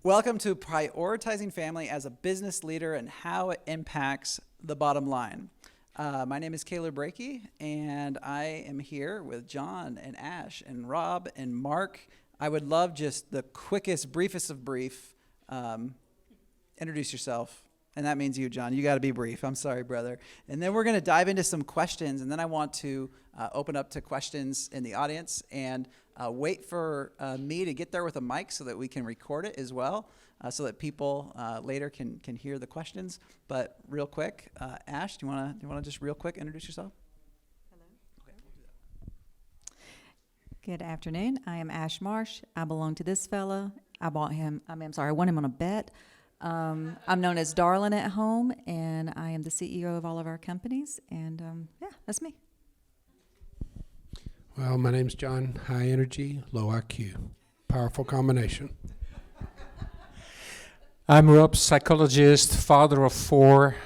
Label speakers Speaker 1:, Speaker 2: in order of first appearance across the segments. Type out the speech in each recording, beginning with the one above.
Speaker 1: Welcome to Prioritizing Family as a Business Leader and How It Impacts the Bottom Line. My name is Caleb Brakey, and I am here with John and Ash and Rob and Mark. I would love just the quickest, briefest of brief. Introduce yourself. And that means you, John. You got to be brief. I'm sorry, brother. And then we're going to dive into some questions, and then I want to open up to questions in the audience and wait for me to get there with a mic so that we can record it as well, so that people later can hear the questions. But real quick, Ash, do you want to just real quick introduce yourself?
Speaker 2: Hello. Okay, we'll do that. Good afternoon. I am Ash Marsh. I belong to this fella. I won him on a bet. I'm known as Darlin at home, and I am the CEO of all of our companies, and that's me.
Speaker 3: Well, my name's John. High energy, low IQ. Powerful combination.
Speaker 4: I'm Rob, psychologist, father of 4,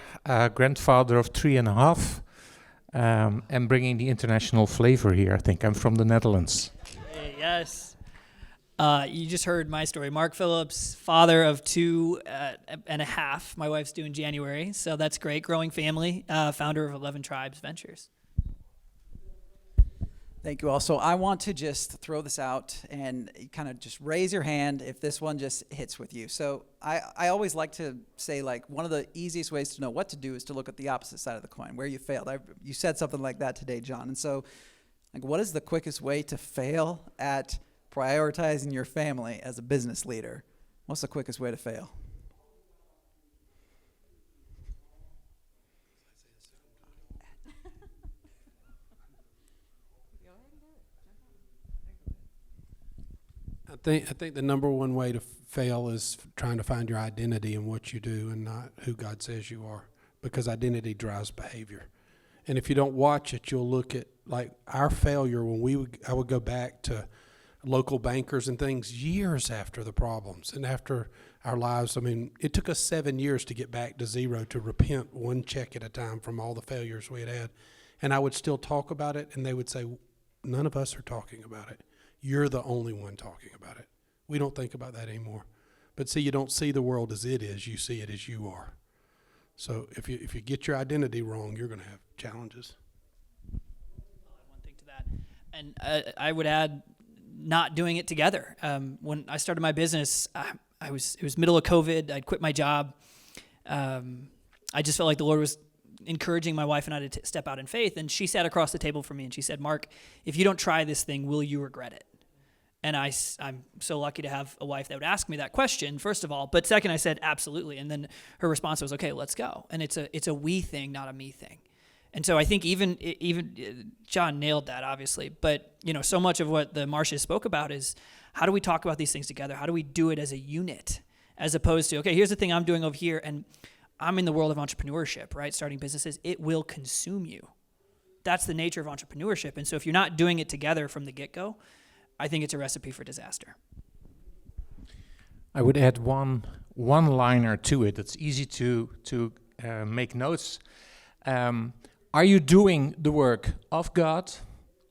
Speaker 4: grandfather of 3.5, and bringing the international flavor here, I think. I'm from the Netherlands.
Speaker 5: Hey, yes. You just heard my story. Mark Phillips, father of 2.5. My wife's due in January, so that's great. Growing family, founder of 11 Tribes Ventures.
Speaker 1: Thank you all. So I want to just throw this out and kind of just raise your hand if this one just hits with you. So I always like to say, like, one of the easiest ways to know what to do is to look at the opposite side of the coin, where you failed. You said something like that today, John. And so, like, what is the quickest way to fail at prioritizing your family as a business leader? What's the quickest way to fail?
Speaker 3: I think the number one way to fail is trying to find your identity in what you do and not who God says you are, because identity drives behavior. And if you don't watch it, you'll look at, like, our failure when I would go back to local bankers and things years after the problems and after our lives. I mean, it took us 7 years to get back to zero, to repent one check at a time from all the failures we had had. And I would still talk about it, and they would say, none of us are talking about it. You're the only one talking about it. We don't think about that anymore. But see, you don't see the world as it is. You see it as you are. So if you get your identity wrong, you're going to have challenges.
Speaker 5: I'll add one thing to that. And I would add not doing it together. When I started my business, it was middle of COVID. I'd quit my job. I just felt like the Lord was encouraging my wife and I to step out in faith. And she sat across the table from me and she said, "Mark, if you don't try this thing, will you regret it?" And I'm so lucky to have a wife that would ask me that question, first of all. But second, I said, absolutely. And then her response was, okay, let's go. And it's a we thing, not a me thing. And so I think even John nailed that, obviously. But, so much of what the Marshes spoke about is, how do we talk about these things together? How do we do it as a unit, as opposed to, okay, here's the thing I'm doing over here, and I'm in the world of entrepreneurship, right? Starting businesses, it will consume you. That's the nature of entrepreneurship. And so if you're not doing it together from the get-go, I think it's a recipe for disaster.
Speaker 4: I would add one liner to it. It's easy to make notes. Are you doing the work of God,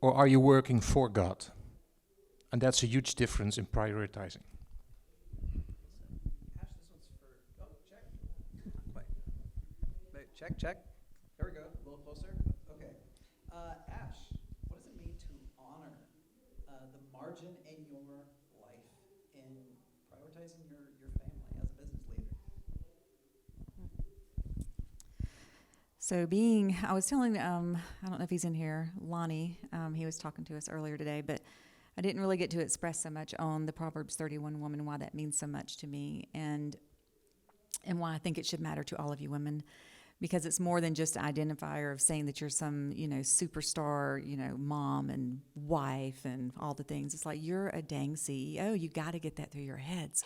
Speaker 4: or are you working for God? And that's a huge difference in prioritizing.
Speaker 1: Ash, this one's for, check. Wait, check. There we go, a little closer. Okay. Ash, what does it mean to honor the margin in your life in prioritizing your family as a business leader?
Speaker 2: So I was telling, I don't know if he's in here, Lonnie, he was talking to us earlier today, but I didn't really get to express so much on the Proverbs 31 woman, why that means so much to me, and why I think it should matter to all of you women, because it's more than just an identifier of saying that you're some, superstar, mom and wife and all the things. It's like, you're a dang CEO. You got to get that through your heads.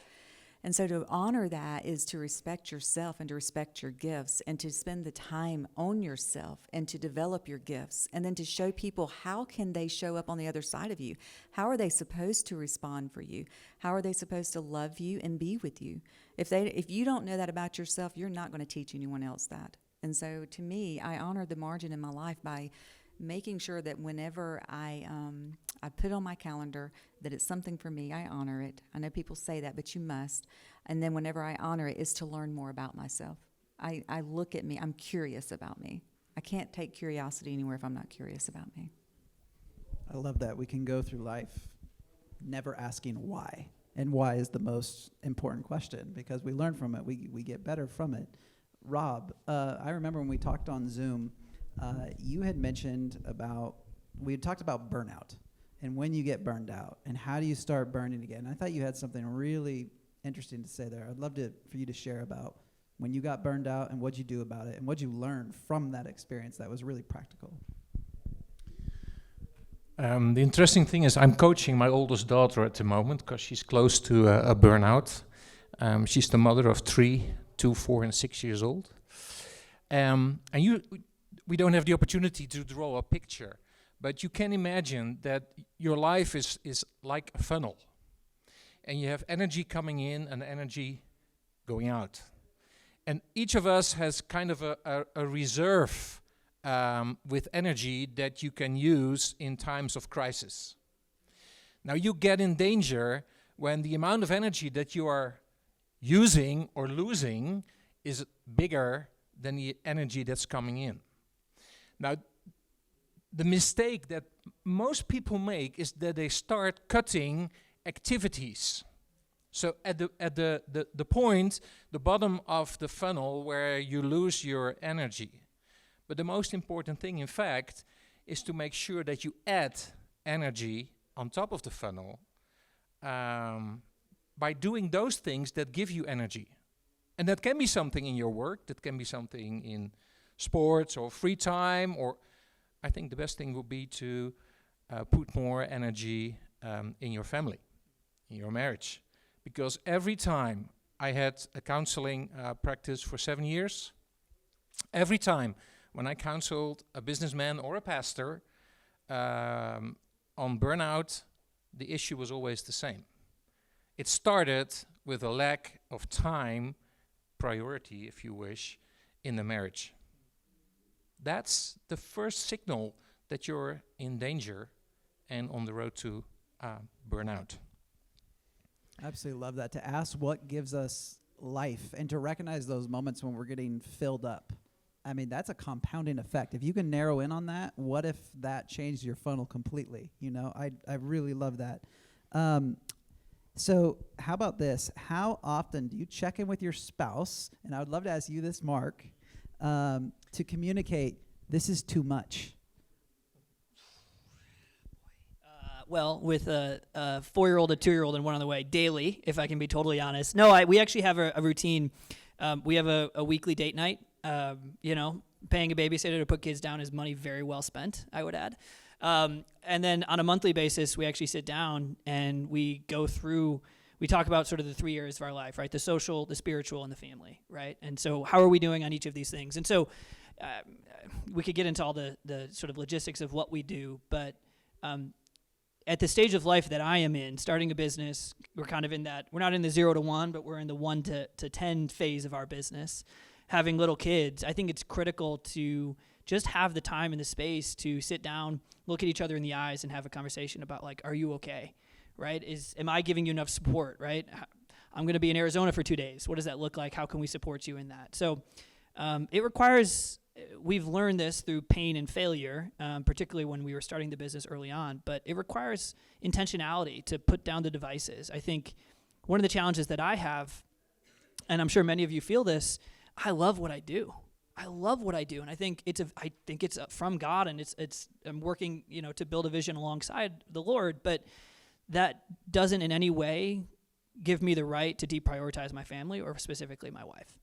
Speaker 2: And so to honor that is to respect yourself and to respect your gifts and to spend the time on yourself and to develop your gifts, and then to show people how can they show up on the other side of you. How are they supposed to respond for you? How are they supposed to love you and be with you? If you don't know that about yourself, you're not going to teach anyone else that. And so to me, I honor the margin in my life by making sure that whenever I put on my calendar that it's something for me. I honor it. I know people say that, but you must. And then whenever I honor it, is to learn more about myself. I look at me. I'm curious about me. I can't take curiosity anywhere if I'm not curious about me.
Speaker 1: I love that. We can go through life never asking why. And why is the most important question, because we learn from it. We get better from it. Rob, I remember when we talked on Zoom, you had mentioned we had talked about burnout and when you get burned out and how do you start burning again. I thought you had something really interesting to say there. I'd love for you to share about when you got burned out and what'd you do about it and what'd you learn from that experience that was really practical.
Speaker 4: The interesting thing is I'm coaching my oldest daughter at the moment because she's close to a burnout. She's the mother of 3, 2, 4, and 6 years old. And we don't have the opportunity to draw a picture, but you can imagine that your life is like a funnel. And you have energy coming in and energy going out. And each of us has kind of a reserve with energy that you can use in times of crisis. Now you get in danger when the amount of energy that you are using or losing is bigger than the energy that's coming in. Now, the mistake that most people make is that they start cutting activities. So at the point, the bottom of the funnel where you lose your energy. But the most important thing, in fact, is to make sure that you add energy on top of the funnel by doing those things that give you energy. And that can be something in your work, that can be something in sports or free time, or I think the best thing would be to put more energy in your family, in your marriage. Because every time I had a counseling practice for 7 years, every time when I counseled a businessman or a pastor on burnout, the issue was always the same. It started with a lack of time, priority, if you wish, in the marriage. That's the first signal that you're in danger and on the road to burnout.
Speaker 1: I absolutely love that. To ask what gives us life and to recognize those moments when we're getting filled up. I mean, that's a compounding effect. If you can narrow in on that, what if that changed your funnel completely? You know, I really love that. So how about this? How often do you check in with your spouse? And I would love to ask you this, Mark, to communicate, this is too much.
Speaker 5: Well, with a 4-year-old, a 2-year-old, and one on the way, daily, if I can be totally honest. No, we actually have a routine. We have a weekly date night. Paying a babysitter to put kids down is money very well spent, I would add. And then on a monthly basis, we actually sit down and we talk about sort of the 3 areas of our life, right? The social, the spiritual, and the family, right? And so how are we doing on each of these things? And so we could get into all the sort of logistics of what we do, but at the stage of life that I am in, starting a business, we're kind of in that, we're not in the 0 to 1, but we're in the 1 to 10 phase of our business. Having little kids, I think it's critical to just have the time and the space to sit down, look at each other in the eyes, and have a conversation about, like, are you okay, right? Am I giving you enough support, right? I'm going to be in Arizona for 2 days. What does that look like? How can we support you in that? So it requires, we've learned this through pain and failure, particularly when we were starting the business early on, but it requires intentionality to put down the devices. I think one of the challenges that I have, and I'm sure many of you feel this, I love what I do. I love what I do, and I think it's from God, and I'm working, to build a vision alongside the Lord, but that doesn't in any way give me the right to deprioritize my family or specifically my wife.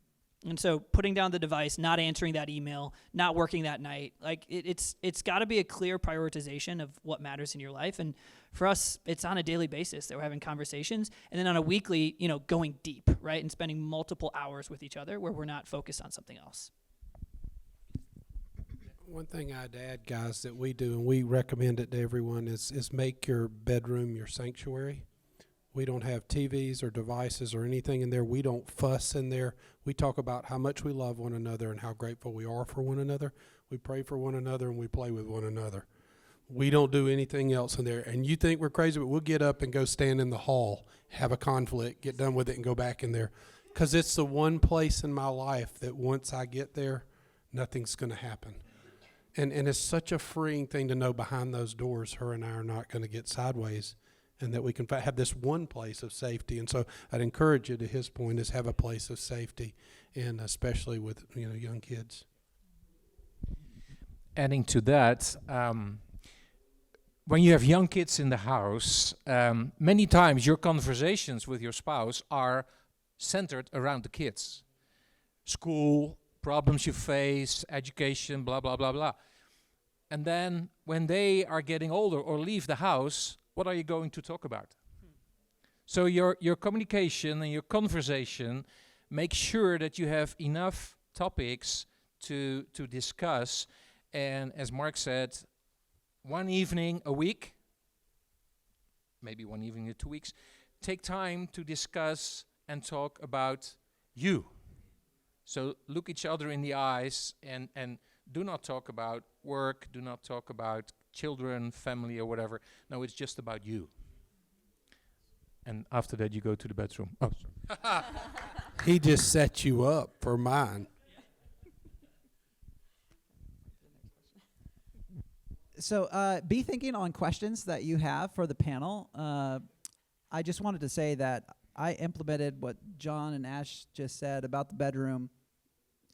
Speaker 5: And so putting down the device, not answering that email, not working that night, like it's got to be a clear prioritization of what matters in your life. And for us, it's on a daily basis that we're having conversations, and then on a weekly, going deep, right, and spending multiple hours with each other where we're not focused on something else.
Speaker 3: One thing I'd add, guys, that we do, and we recommend it to everyone, is make your bedroom your sanctuary. We don't have TVs or devices or anything in there. We don't fuss in there. We talk about how much we love one another and how grateful we are for one another. We pray for one another and we play with one another. We don't do anything else in there. And you think we're crazy, but we'll get up and go stand in the hall, have a conflict, get done with it, and go back in there. Because it's the one place in my life that once I get there, nothing's going to happen. And it's such a freeing thing to know behind those doors, her and I are not going to get sideways, and that we can have this one place of safety. And so I'd encourage you, to his point, is have a place of safety, and especially with young kids.
Speaker 4: Adding to that, when you have young kids in the house, many times your conversations with your spouse are centered around the kids. School, problems you face, education, blah, blah, blah, blah. And then when they are getting older or leave the house, what are you going to talk about? So your communication and your conversation, make sure that you have enough topics to discuss. And as Mark said, one evening a week, maybe one evening in 2 weeks, take time to discuss and talk about you. So look each other in the eyes and do not talk about work, do not talk about children, family, or whatever. No, it's just about you. And after that, you go to the bedroom. Oh, sorry.
Speaker 3: He just set you up for mine.
Speaker 1: So be thinking on questions that you have for the panel. I just wanted to say that I implemented what John and Ash just said about the bedroom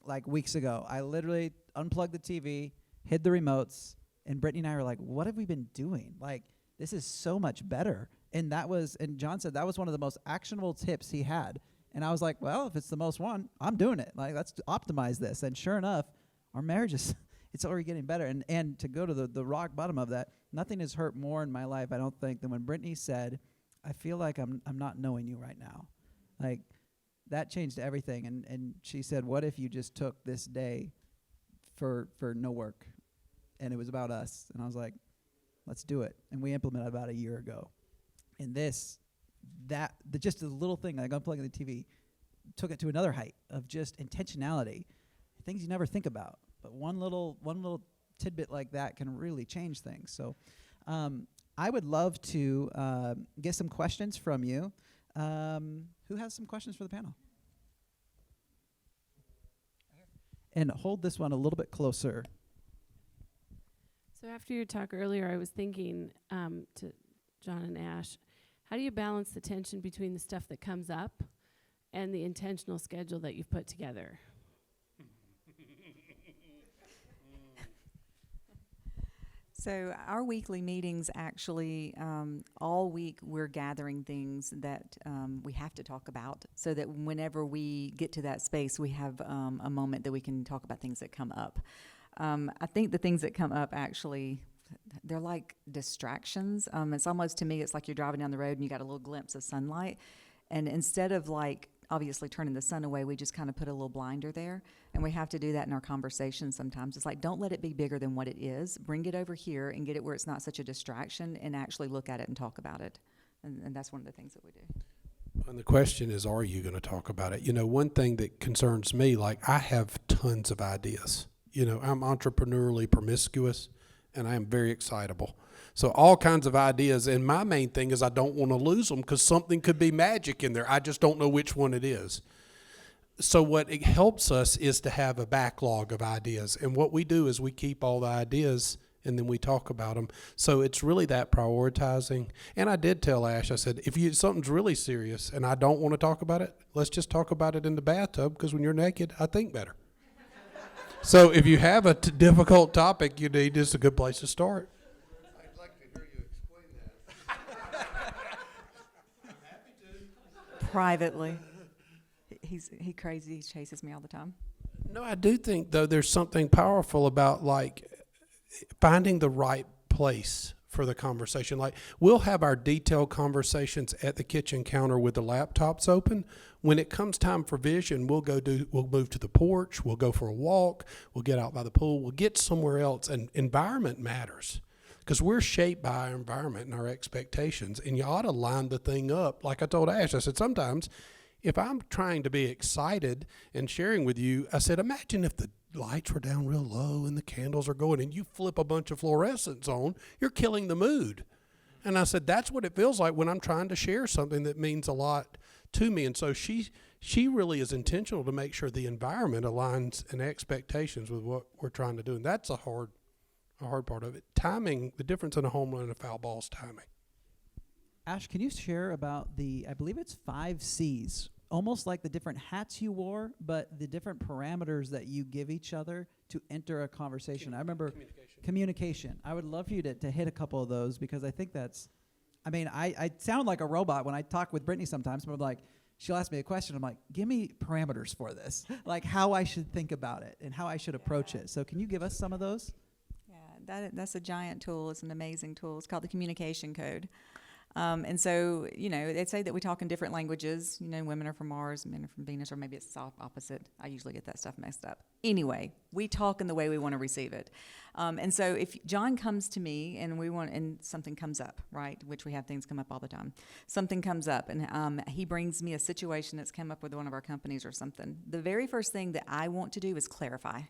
Speaker 1: like weeks ago. I literally unplugged the TV, hid the remotes, and Brittany and I were like, what have we been doing? Like, this is so much better. And John said that was one of the most actionable tips he had. And I was like, well, if it's the most one, I'm doing it. Like, let's optimize this. And sure enough, our marriage is, it's already getting better. And to go to the rock bottom of that, nothing has hurt more in my life, I don't think, than when Brittany said, I feel like I'm not knowing you right now. Like, that changed everything. And she said, what if you just took this day for no work? And it was about us. And I was like, let's do it. And we implemented about a year ago. And just a little thing, like unplugging the TV, took it to another height of just intentionality, things you never think about. But one little tidbit like that can really change things. So I would love to get some questions from you. Who has some questions for the panel? And hold this one a little bit closer.
Speaker 6: So after your talk earlier, I was thinking to John and Ash, how do you balance the tension between the stuff that comes up and the intentional schedule that you've put together?
Speaker 2: So our weekly meetings actually, all week we're gathering things that we have to talk about so that whenever we get to that space, we have a moment that we can talk about things that come up. I think the things that come up actually, they're like distractions. It's almost, to me, it's like you're driving down the road and you got a little glimpse of sunlight. And instead of like obviously turning the sun away, we just kind of put a little blinder there. And we have to do that in our conversations sometimes. It's like, don't let it be bigger than what it is. Bring it over here and get it where it's not such a distraction, and actually look at it and talk about it. And that's one of the things that we do.
Speaker 3: And the question is, are you going to talk about it? One thing that concerns me, like, I have tons of ideas. I'm entrepreneurially promiscuous, and I am very excitable. So all kinds of ideas, and my main thing is I don't want to lose them because something could be magic in there. I just don't know which one it is. So what it helps us is to have a backlog of ideas. And what we do is we keep all the ideas and then we talk about them. So it's really that prioritizing. And I did tell Ash, I said, if something's really serious and I don't want to talk about it, let's just talk about it in the bathtub, because when you're naked, I think better. So if you have a difficult topic you need, this is a good place to start.
Speaker 7: I'd like to hear you explain that. I'm happy to.
Speaker 2: Privately. He crazy. He chases me all the time.
Speaker 3: No, I do think, though, there's something powerful about, like, finding the right place for the conversation. Like, we'll have our detailed conversations at the kitchen counter with the laptops open. When it comes time for vision, we'll move to the porch, we'll go for a walk, we'll get out by the pool, we'll get somewhere else. And environment matters, because we're shaped by our environment and our expectations. And you ought to line the thing up. Like I told Ash, I said, sometimes if I'm trying to be excited and sharing with you, I said, imagine if the lights were down real low and the candles are going, and you flip a bunch of fluorescents on, you're killing the mood. And I said, that's what it feels like when I'm trying to share something that means a lot to me. And so she really is intentional to make sure the environment aligns and expectations with what we're trying to do. And that's a hard part of it. Timing, the difference in a home run and a foul ball is timing.
Speaker 1: Ash, can you share about I believe it's 5 C's, almost like the different hats you wore, but the different parameters that you give each other to enter a conversation. I remember communication. I would love for you to hit a couple of those, because I think I sound like a robot when I talk with Brittany sometimes, but I'm like, she'll ask me a question. I'm like, give me parameters for this, like how I should think about it and how I should approach it. So can you give us some of those?
Speaker 2: Yeah, that's a giant tool. It's an amazing tool. It's called the communication code. And so, they say that we talk in different languages. Women are from Mars, men are from Venus, or maybe it's the opposite. I usually get that stuff messed up. Anyway, we talk in the way we want to receive it. And so if John comes to me and something comes up, right, which we have things come up all the time. Something comes up and he brings me a situation that's come up with one of our companies or something. The very first thing that I want to do is clarify.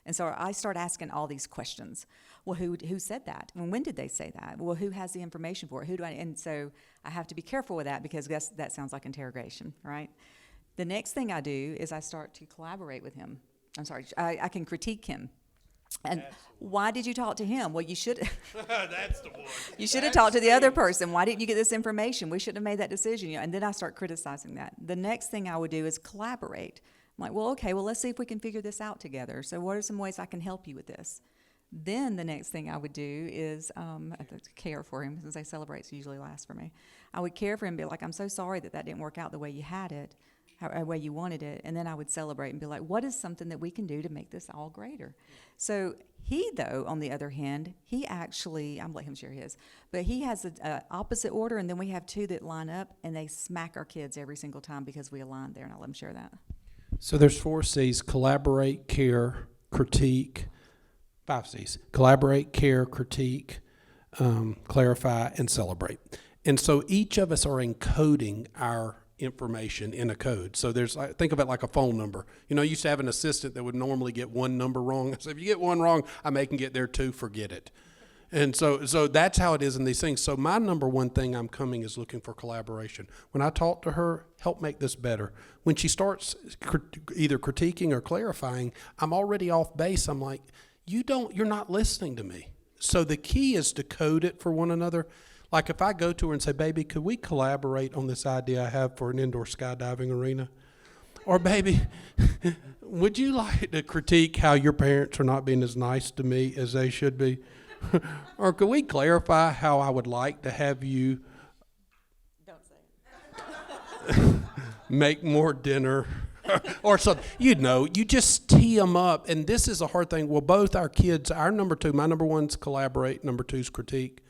Speaker 2: And so I start asking all these questions. Well, who said that? And when did they say that? Well, who has the information for it? And so I have to be careful with that, because that sounds like interrogation, right? The next thing I do is I start to collaborate with him. I can critique him. And why did you talk to him? Well, you should.
Speaker 3: That's the one.
Speaker 2: You should have talked to the other person. Why didn't you get this information? We shouldn't have made that decision. And then I start criticizing that. The next thing I would do is collaborate. I'm like, well, okay, let's see if we can figure this out together. So what are some ways I can help you with this? Then the next thing I would do is care for him, since they celebrates usually last for me. I would care for him and be like, I'm so sorry that didn't work out the way you had it, the way you wanted it. And then I would celebrate and be like, what is something that we can do to make this all greater? So he, though, on the other hand, he actually, I'm let him share his, but he has an opposite order, and then we have 2 that line up, and they smack our kids every single time because we align there, and I'll let him share that.
Speaker 3: So there's 4 C's: collaborate, care, critique. 5 C's: collaborate, care, critique, clarify, and celebrate. And so each of us are encoding our information in a code. So think of it like a phone number. I used to have an assistant that would normally get 1 number wrong. So if you get 1 wrong, I may can get there 2, forget it. And so that's how it is in these things. So my number one thing I'm coming is looking for collaboration. When I talk to her, help make this better. When she starts either critiquing or clarifying, I'm already off base. I'm like, you're not listening to me. So the key is to code it for one another. Like if I go to her and say, baby, could we collaborate on this idea I have for an indoor skydiving arena? Or baby, would you like to critique how your parents are not being as nice to me as they should be? Or could we clarify how I would like to have you
Speaker 2: Don't say it.
Speaker 3: make more dinner or something? You just tee them up. And this is a hard thing. Well, both our kids, my number 1's collaborate, number 2's critique.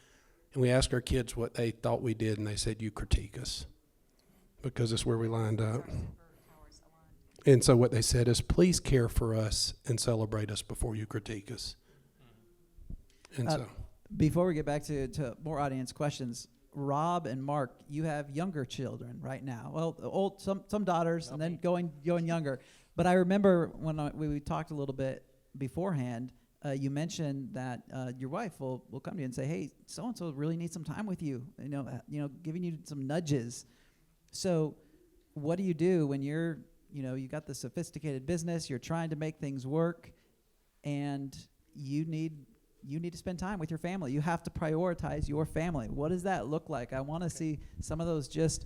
Speaker 3: And we asked our kids what they thought we did, and they said, you critique us, because it's where we lined up. And so what they said is, please care for us and celebrate us before you critique us. And so,
Speaker 1: before we get back to more audience questions, Rob and Mark, you have younger children right now. Well, some daughters, and then going younger. But I remember when we talked a little bit beforehand, you mentioned that your wife will come to you and say, "Hey, so and so really needs some time with you." Giving you some nudges. So, what do you do when you got the sophisticated business, you're trying to make things work, and you need to spend time with your family. You have to prioritize your family. What does that look like? I want to see some of those just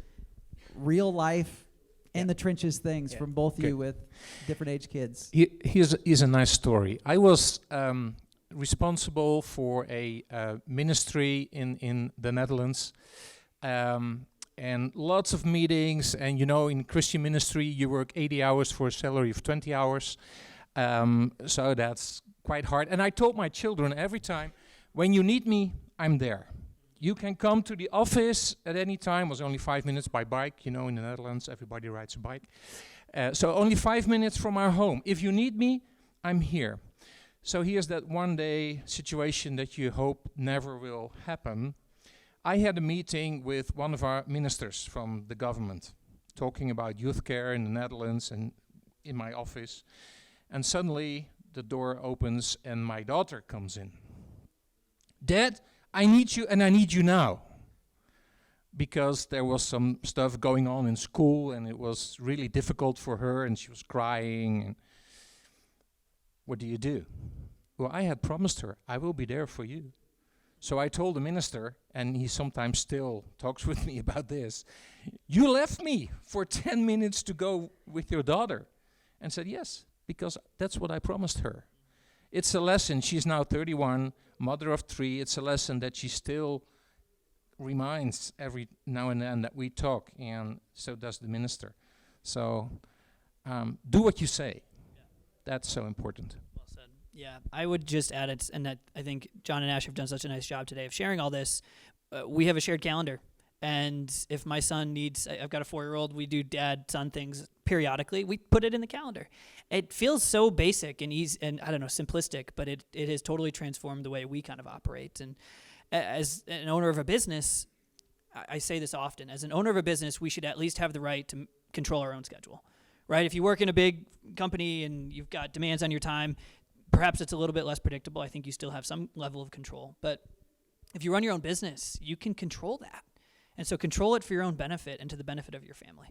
Speaker 1: real life in the trenches things from both of you with different age kids.
Speaker 4: Here's a nice story. I was responsible for a ministry in the Netherlands, and lots of meetings. And in Christian ministry, you work 80 hours for a salary of 20 hours. So that's quite hard. And I told my children every time, when you need me, I'm there. You can come to the office at any time. It was only 5 minutes by bike. In the Netherlands, everybody rides a bike. So only 5 minutes from our home. If you need me, I'm here. So here's that one day situation that you hope never will happen. I had a meeting with one of our ministers from the government, talking about youth care in the Netherlands and in my office. And suddenly the door opens and my daughter comes in. Dad, I need you and I need you now. Because there was some stuff going on in school and it was really difficult for her and she was crying. And what do? Well, I had promised her, I will be there for you. So I told the minister, and he sometimes still talks with me about this, you left me for 10 minutes to go with your daughter. And said, yes, because that's what I promised her. It's a lesson. She's now 31, mother of 3. It's a lesson that she still reminds every now and then that we talk, and so does the minister. So do what you say.
Speaker 5: Yeah.
Speaker 4: That's so important.
Speaker 5: Well said. Yeah, I would just add it, and that I think John and Ash have done such a nice job today of sharing all this. We have a shared calendar, and if my son needs, I've got a 4-year-old, we do dad-son things periodically. We put it in the calendar. It feels so basic and easy, and I don't know, simplistic, but it has totally transformed the way we kind of operate. And as an owner of a business, I say this often, as an owner of a business, we should at least have the right to control our own schedule, right? If you work in a big company and you've got demands on your time, perhaps it's a little bit less predictable. I think you still have some level of control. But if you run your own business, you can control that. And so control it for your own benefit and to the benefit of your family.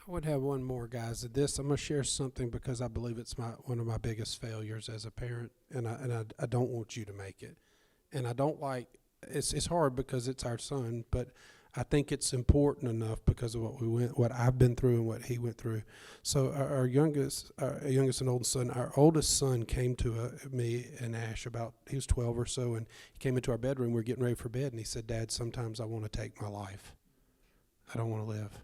Speaker 3: I would have one more, guys. I'm going to share something because I believe it's one of my biggest failures as a parent, and I don't want you to make it. And I don't like, it's hard because it's our son, but I think it's important enough because of what I've been through and what he went through. So our youngest and oldest son, our oldest son came to me and Ash he was 12 or so, and he came into our bedroom. We were getting ready for bed, and he said, Dad, sometimes I want to take my life. I don't want to live.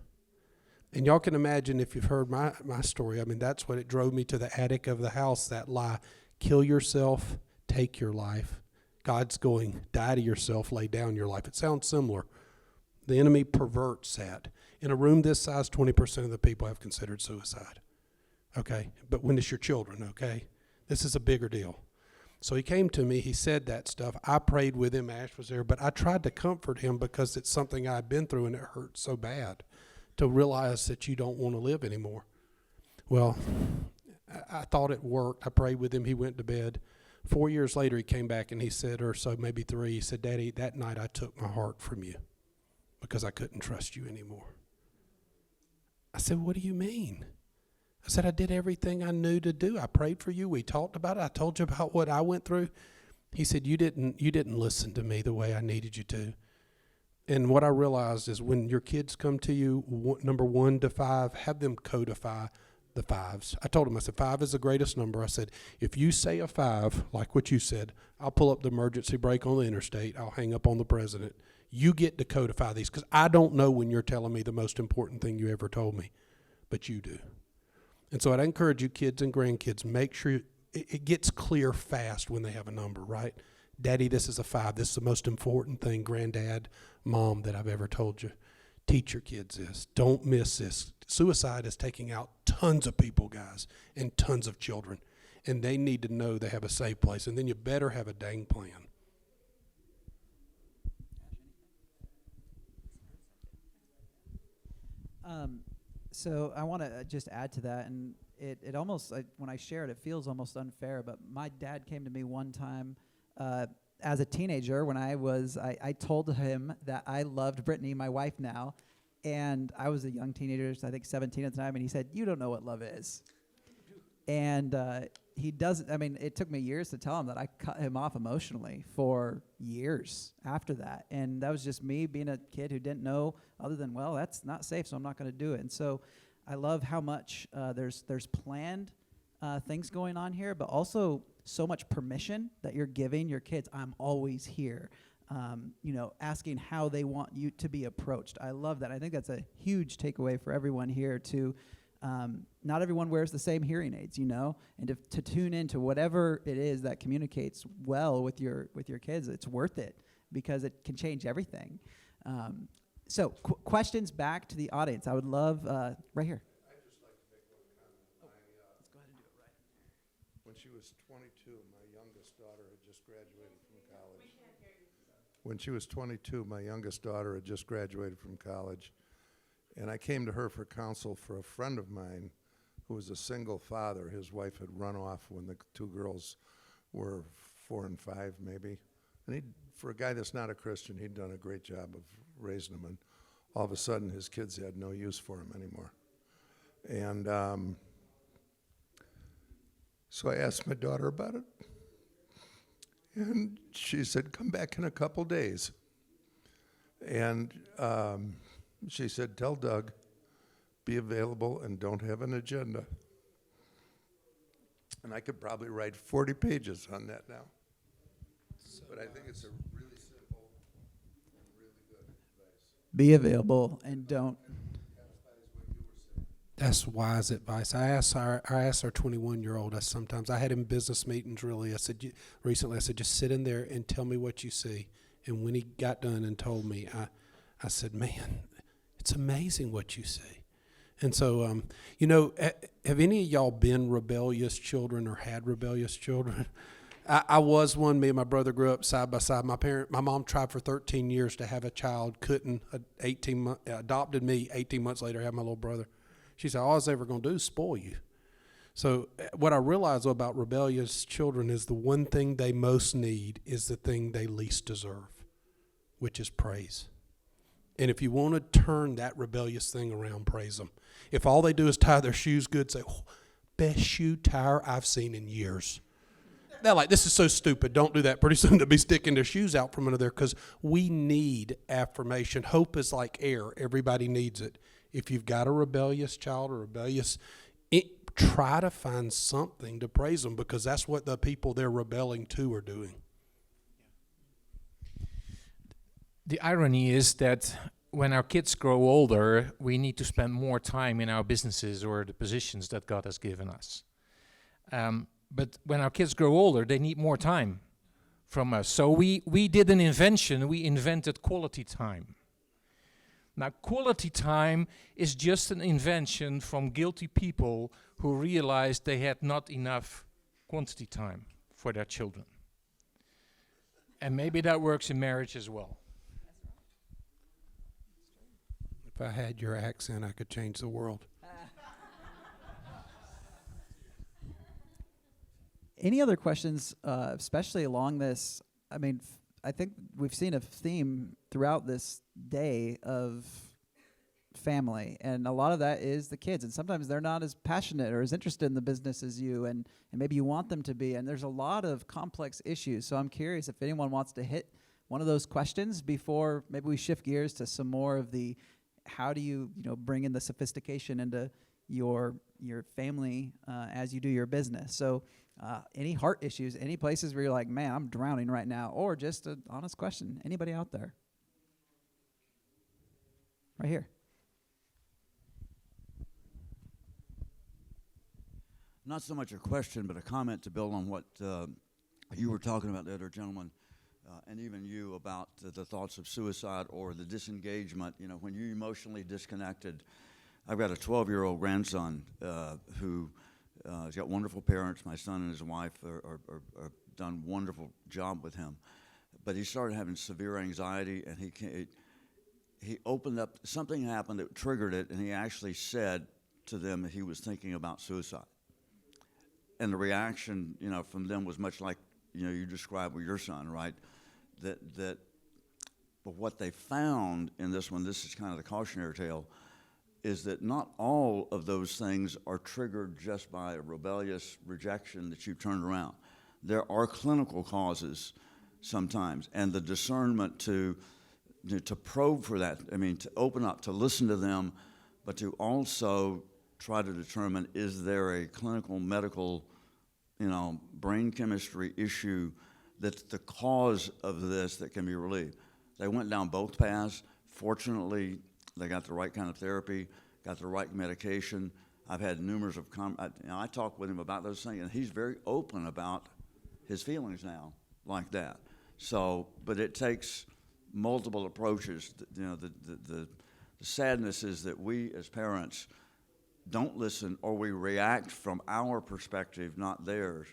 Speaker 3: And y'all can imagine if you've heard my story, I mean, that's what it drove me to the attic of the house, that lie. Kill yourself, take your life. God's going, die to yourself, lay down your life. It sounds similar. The enemy perverts that. In a room this size, 20% of the people have considered suicide. Okay? But when it's your children, okay? This is a bigger deal. So he came to me, he said that stuff. I prayed with him, Ash was there, but I tried to comfort him because it's something I'd been through and it hurt so bad to realize that you don't want to live anymore. Well, I thought it worked. I prayed with him. He went to bed. 4 years later, he came back and he said, or so maybe 3, he said, Daddy, that night I took my heart from you because I couldn't trust you anymore. I said, what do you mean? I said, I did everything I knew to do. I prayed for you. We talked about it. I told you about what I went through. He said, you didn't listen to me the way I needed you to. And what I realized is when your kids come to you, number 1 to 5, have them codify the 5s. I told him, I said, 5 is the greatest number. I said, if you say a 5, like what you said, I'll pull up the emergency brake on the interstate. I'll hang up on the president. You get to codify these because I don't know when you're telling me the most important thing you ever told me, but you do. And so I'd encourage you, kids and grandkids, make sure it gets clear fast when they have a number, right? Daddy, this is a 5. This is the most important thing, Granddad, Mom, that I've ever told you. Teach your kids this. Don't miss this. Suicide is taking out tons of people, guys, and tons of children. And they need to know they have a safe place. And then you better have a dang plan.
Speaker 1: So I want to just add to that, and it almost, when I share it, it feels almost unfair, but my dad came to me one time as a teenager when I told him that I loved Brittany, my wife now, and I was a young teenager, so I think 17 at the time, and he said, you don't know what love is. And he doesn't, I mean, it took me years to tell him that. I cut him off emotionally for years after that. And that was just me being a kid who didn't know other than, well, that's not safe, so I'm not going to do it. And so I love how much there's planned things going on here, but also so much permission that you're giving your kids. I'm always here. Asking how they want you to be approached. I love that. I think that's a huge takeaway for everyone here to not everyone wears the same hearing aids, and to tune into whatever it is that communicates well with your kids. It's worth it because it can change everything. So questions back to the audience. I would love right here.
Speaker 7: I'd just like to make one comment.
Speaker 1: Let's go ahead and do it right.
Speaker 7: When she was 22, my youngest daughter had just graduated from college. When she was 22, my youngest daughter had just graduated from college. And I came to her for counsel for a friend of mine who who was a single father. His wife had run off when the two girls were 4 and 5 maybe. And for a guy that's not a Christian, he'd done a great job of raising them. And all of a sudden, his kids had no use for him anymore. And so I asked my daughter about it. And she said, come back in a couple days. And she said, tell Doug, be available and don't have an agenda. And I could probably write 40 pages on that now. But I think it's a really simple and really good advice.
Speaker 1: Be available and don't.
Speaker 3: That's wise advice. I asked our 21-year-old. I had him in business meetings. Really, recently. I said, just sit in there and tell me what you see. And when he got done and told me, I said, man, it's amazing what you see. And so, have any of y'all been rebellious children or had rebellious children? I was one. Me and my brother grew up side by side. My mom tried for 13 years to have a child, couldn't. Adopted me 18 months later, had my little brother. She said, all I was ever going to do is spoil you. So what I realized about rebellious children is the one thing they most need is the thing they least deserve, which is praise. And if you want to turn that rebellious thing around, praise them. If all they do is tie their shoes good, say, oh, best shoe tire I've seen in years. They're like, this is so stupid. Don't do that. Pretty soon they'll be sticking their shoes out from under there because we need affirmation. Hope is like air. Everybody needs it. If you've got a rebellious child or try to find something to praise them because that's what the people they're rebelling to are doing.
Speaker 4: The irony is that when our kids grow older, we need to spend more time in our businesses or the positions that God has given us. But when our kids grow older, they need more time from us. So we did an invention. We invented quality time. Now, quality time is just an invention from guilty people who realized they had not enough quantity time for their children. And maybe that works in marriage as well.
Speaker 3: If I had your accent, I could change the world.
Speaker 1: Any other questions, especially along this? I mean, I think we've seen a theme throughout this day of family, and a lot of that is the kids. And sometimes they're not as passionate or as interested in the business as you, and maybe you want them to be. And there's a lot of complex issues. So I'm curious if anyone wants to hit one of those questions before maybe we shift gears to some more of the how do you bring in the sophistication into your family as you do your business. So any heart issues, any places where you're like, man, I'm drowning right now, or just an honest question. Anybody out there? Right here.
Speaker 8: Not so much a question, but a comment to build on what you were talking about, the other gentleman, and even you, about the thoughts of suicide or the disengagement. When you're emotionally disconnected. I've got a 12-year-old grandson who has got wonderful parents. My son and his wife are done a wonderful job with him. But he started having severe anxiety, and he opened up. Something happened that triggered it, and he actually said to them that he was thinking about suicide. And the reaction, from them was much like, you described with your son, right? But what they found in this one, this is kind of the cautionary tale, is that not all of those things are triggered just by a rebellious rejection that you've turned around. There are clinical causes sometimes, and the discernment to probe for that, to open up, to listen to them, but to also try to determine, is there a clinical, medical, brain chemistry issue that's the cause of this that can be relieved. They went down both paths. Fortunately, they got the right kind of therapy, got the right medication. I've had numerous of I talk with him about those things, and he's very open about his feelings now, like that. So, but it takes multiple approaches. The sadness is that we as parents don't listen, or we react from our perspective, not theirs.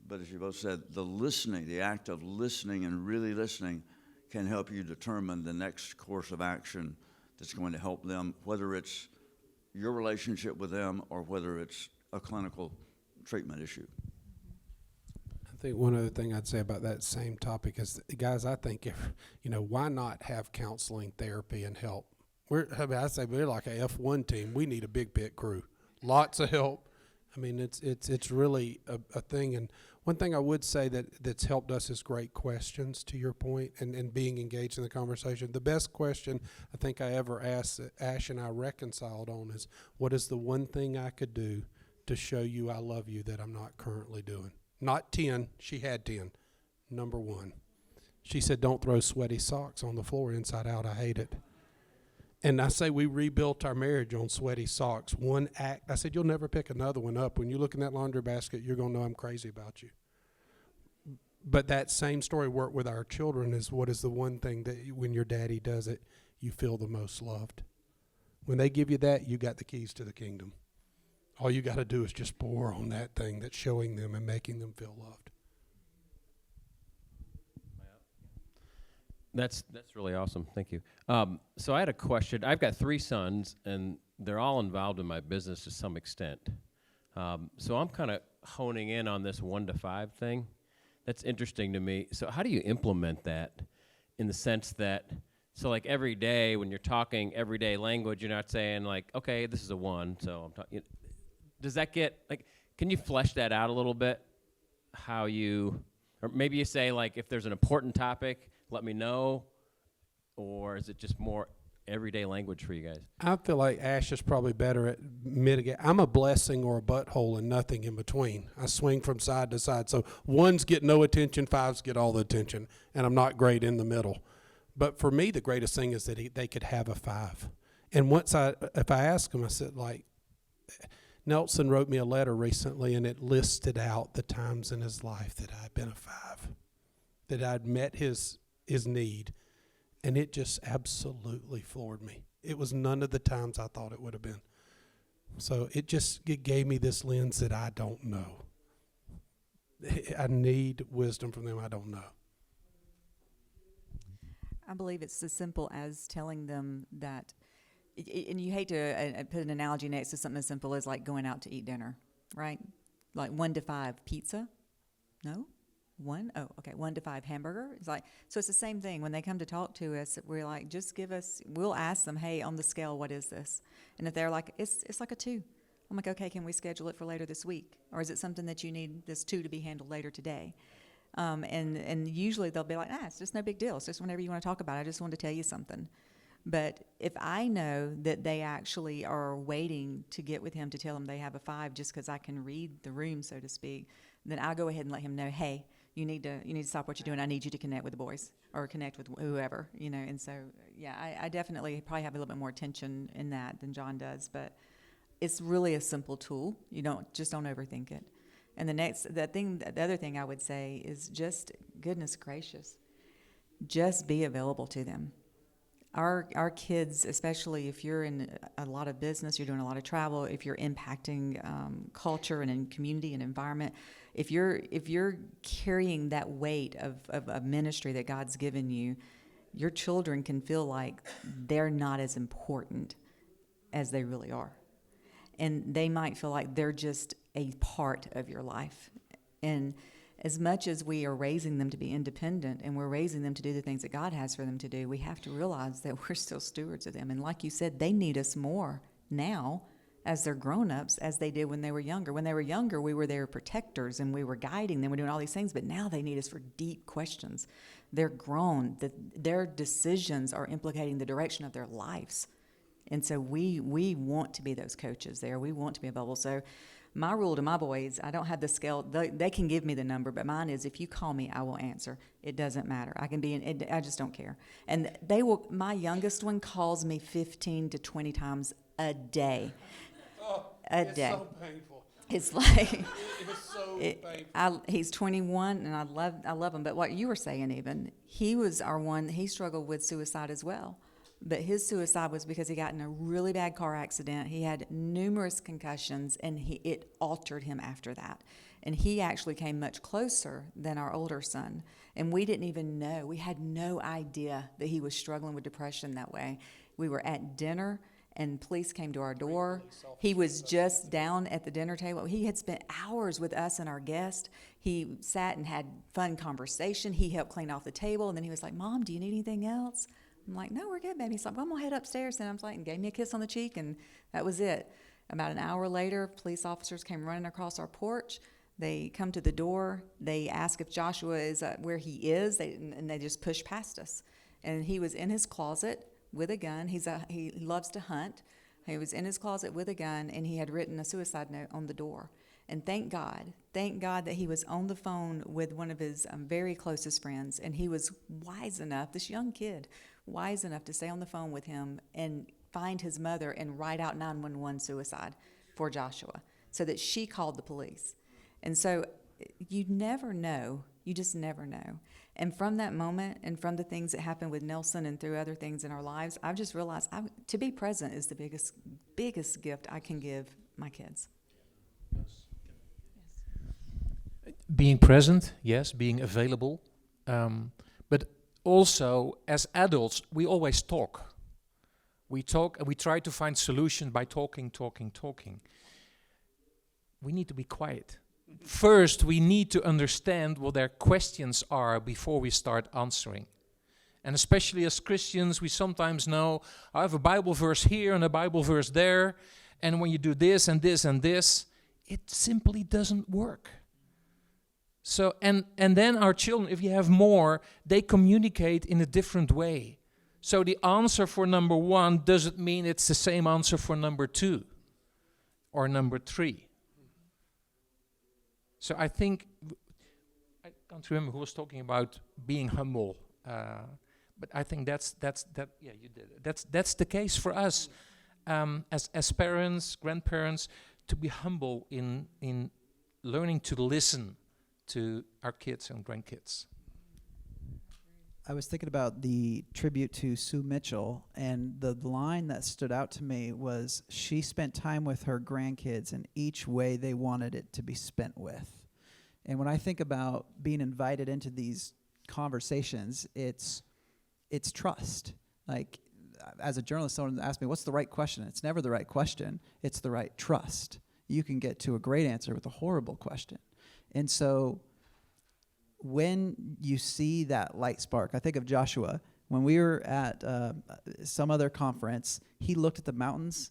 Speaker 8: But as you both said, the act of listening and really listening can help you determine the next course of action that's going to help them, whether it's your relationship with them or whether it's a clinical treatment issue.
Speaker 3: I think one other thing I'd say about that same topic is, guys, I think why not have counseling, therapy, and help? I say we're like a F1 team. We need a big pit crew, lots of help. I mean, it's really a thing. And one thing I would say that's helped us is great questions, to your point, and being engaged in the conversation. The best question I think I ever asked that Ash and I reconciled on is, what is the one thing I could do to show you I love you that I'm not currently doing? Not 10. She had 10. Number 1. She said, don't throw sweaty socks on the floor inside out. I hate it. And I say we rebuilt our marriage on sweaty socks. One act. I said, you'll never pick another one up. When you look in that laundry basket, you're going to know I'm crazy about you. But that same story worked with our children is, what is the one thing that when your daddy does it, you feel the most loved? When they give you that, you got the keys to the kingdom. All you got to do is just pour on that thing that's showing them and making them feel loved.
Speaker 9: That's really awesome. Thank you. So I had a question. I've got 3 sons, and they're all involved in my business to some extent. So I'm kind of honing in on this 1 to 5 thing. That's interesting to me. So how do you implement that in the sense that, so like every day when you're talking everyday language, you're not saying like, okay, this is a 1, so I'm talking. Does that get, like, can you flesh that out a little bit? How you, or maybe you say like, if there's an important topic, let me know, or is it just more everyday language for you guys?
Speaker 3: I feel like Ash is probably better at mitigate. I'm a blessing or a butthole and nothing in between. I swing from side to side. So 1s get no attention, 5s get all the attention, and I'm not great in the middle. But for me, the greatest thing is that they could have a 5. And if I ask them, I said, like, Nelson wrote me a letter recently, and it listed out the times in his life that I'd been a 5, that I'd met his need, and it just absolutely floored me. It was none of the times I thought it would have been. So it gave me this lens that I don't know. I need wisdom from them. I don't know.
Speaker 2: I believe it's as simple as telling them that, and you hate to put an analogy next to something as simple as like going out to eat dinner, right? Like 1 to 5 pizza? No? 1? Oh, okay. 1 to 5 hamburger. It's like, so it's the same thing when they come to talk to us. We're like, just give us. We'll ask them, hey, on the scale, what is this? And if they're like, it's like a 2. I'm like, okay, can we schedule it for later this week, or is it something that you need this 2 to be handled later today? And usually they'll be like, it's just no big deal. It's just whenever you want to talk about it. I just wanted to tell you something. But if I know that they actually are waiting to get with him to tell them they have a 5 just because I can read the room, so to speak, then I'll go ahead and let him know, hey, you need to stop what you're doing. I need you to connect with the boys or connect with whoever, And so, yeah, I definitely probably have a little bit more attention in that than John does. But it's really a simple tool. You don't overthink it. And the other thing I would say is just, goodness gracious, just be available to them. Our kids, especially if you're in a lot of business, you're doing a lot of travel, if you're impacting culture and in community and environment, if you're carrying that weight of a ministry that God's given you, your children can feel like they're not as important as they really are. And they might feel like they're just a part of your life. And as much as we are raising them to be independent and we're raising them to do the things that God has for them to do, we have to realize that we're still stewards of them. And like you said, they need us more now as they're grown-ups as they did when they were younger. When they were younger, we were their protectors and we were guiding them, we're doing all these things, but now they need us for deep questions. They're grown. Their decisions are implicating the direction of their lives. And so we want to be those coaches there. We want to be available. So my rule to my boys, I don't have the scale. They can give me the number, but mine is if you call me, I will answer. It doesn't matter. I can be I just don't care. And they will. My youngest one calls me 15 to 20 times a day.
Speaker 3: It's so painful.
Speaker 2: It's like
Speaker 3: It's so painful.
Speaker 2: he's 21, and I love him. But what you were saying, even he was our one. He struggled with suicide as well. But his suicide was because he got in a really bad car accident. He had numerous concussions, and it altered him after that. And he actually came much closer than our older son. And we didn't even know. We had no idea that he was struggling with depression that way. We were at dinner, and police came to our door. He was just down at the dinner table. He had spent hours with us and our guest. He sat and had fun conversation. He helped clean off the table, and then he was like, "Mom, do you need anything else?" I'm like, "No, we're good, baby." He's like, "Well, I'm gonna head upstairs." And I was like, and gave me a kiss on the cheek, and that was it. About an hour later, police officers came running across our porch. They come to the door. They ask if Joshua is where he is, and they just push past us. And he was in his closet with a gun. He loves to hunt. He was in his closet with a gun, and he had written a suicide note on the door. And thank God that he was on the phone with one of his very closest friends, and he was wise enough, this young kid, wise enough to stay on the phone with him and find his mother and write out 911 suicide for Joshua so that she called the police. And so you never know. You just never know. And from that moment and from the things that happened with Nelson and through other things in our lives, I've just realized to be present is the biggest gift I can give my kids.
Speaker 4: Being present, yes, being available. But also, as adults, we always talk. We talk and we try to find solution by talking. We need to be quiet. First, we need to understand what their questions are before we start answering. And especially as Christians, we sometimes know, I have a Bible verse here and a Bible verse there, and when you do this and this and this, it simply doesn't work. So, and then our children, if you have more, they communicate in a different way. So the answer for number 1 doesn't mean it's the same answer for number 2 or number 3. So I think, I can't remember who was talking about being humble, but I think that's yeah, you did it. That's the case for us as parents, grandparents, to be humble in learning to listen to our kids and grandkids.
Speaker 1: I was thinking about the tribute to Sue Mitchell, and the line that stood out to me was she spent time with her grandkids in each way they wanted it to be spent with. And when I think about being invited into these conversations, it's trust. Like, as a journalist, someone asked me, what's the right question? It's never the right question. It's the right trust. You can get to a great answer with a horrible question. And so when you see that light spark, I think of Joshua. When we were at some other conference, he looked at the mountains,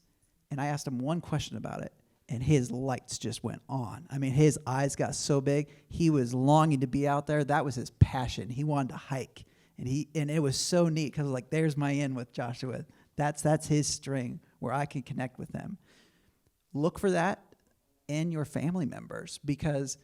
Speaker 1: and I asked him one question about it, and his lights just went on. I mean, his eyes got so big. He was longing to be out there. That was his passion. He wanted to hike, and it was so neat because like, there's my in with Joshua. That's his string where I can connect with him. Look for that in your family members, because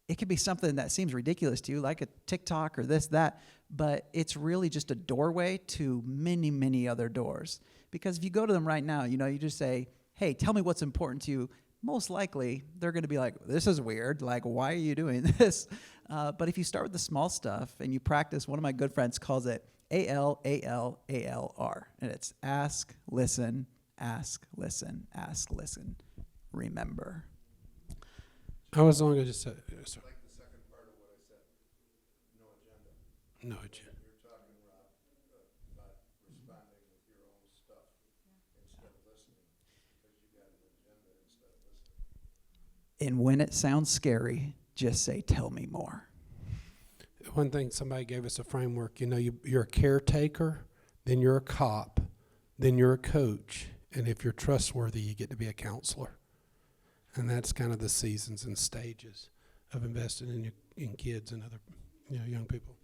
Speaker 1: it could be something that seems ridiculous to you, like a TikTok or this, that, but it's really just a doorway to many, many other doors. Because if you go to them right now, you just say, hey, tell me what's important to you. Most likely, they're going to be like, this is weird. Like, why are you doing this? But if you start with the small stuff and you practice, one of my good friends calls it ALALALR. And it's ask, listen, remember.
Speaker 3: I was only going to just say, sorry.
Speaker 7: Like the second part of what I said, no agenda.
Speaker 3: No agenda.
Speaker 7: You're talking, Rob, about responding with your own stuff instead of listening, because you got an agenda instead of listening.
Speaker 1: And when it sounds scary, just say, tell me more.
Speaker 3: One thing, somebody gave us a framework. You're a caretaker, then you're a cop, then you're a coach, and if you're trustworthy, you get to be a counselor. And that's kind of the seasons and stages of investing in kids and other young people.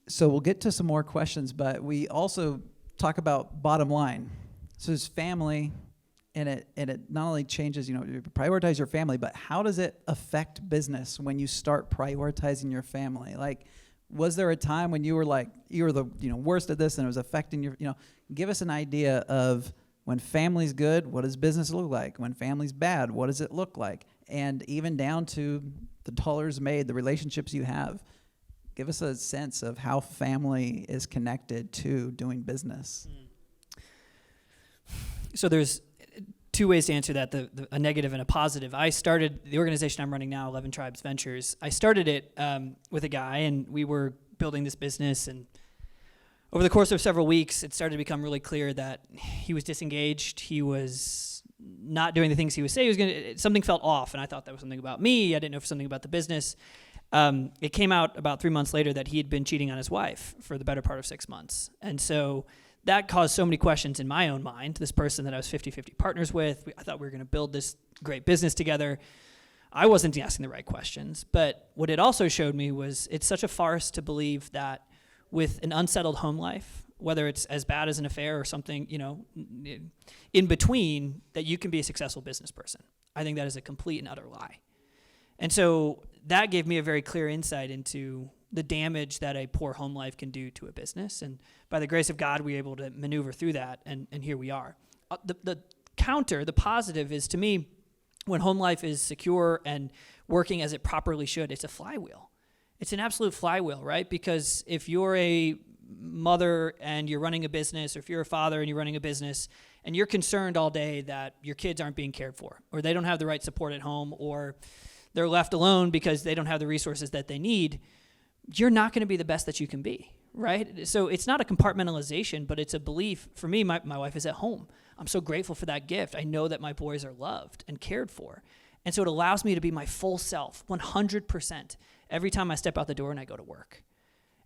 Speaker 1: So we'll get to some more questions, but we also talk about bottom line. So it's family, and it not only changes, you prioritize your family, but how does it affect business when you start prioritizing your family? Like, was there a time when you were the worst at this and it was affecting your, give us an idea of when family's good, what does business look like? When family's bad, what does it look like? And even down to the dollars made, the relationships you have. Give us a sense of how family is connected to doing business.
Speaker 5: So there's 2 ways to answer that, a negative and a positive. I started the organization I'm running now, 11 Tribes Ventures. I started it with a guy, and we were building this business, and over the course of several weeks, it started to become really clear that he was disengaged. He was not doing the things he was saying he was going to. Something felt off, and I thought that was something about me. I didn't know if it was something about the business. It came out about 3 months later that he had been cheating on his wife for the better part of 6 months. And so that caused so many questions in my own mind. This person that I was 50-50 partners with, I thought we were going to build this great business together. I wasn't asking the right questions. But what it also showed me was it's such a farce to believe that with an unsettled home life, whether it's as bad as an affair or something, in between, that you can be a successful business person. I think that is a complete and utter lie. And so that gave me a very clear insight into the damage that a poor home life can do to a business. And by the grace of God, we were able to maneuver through that, and here we are. The counter, the positive is, to me, when home life is secure and working as it properly should, it's a flywheel. It's an absolute flywheel, right? Because if you're a mother and you're running a business, or if you're a father and you're running a business, and you're concerned all day that your kids aren't being cared for, or they don't have the right support at home, or they're left alone because they don't have the resources that they need, you're not going to be the best that you can be, right? So it's not a compartmentalization, but it's a belief. For me, my wife is at home. I'm so grateful for that gift. I know that my boys are loved and cared for. And so it allows me to be my full self, 100%, every time I step out the door and I go to work.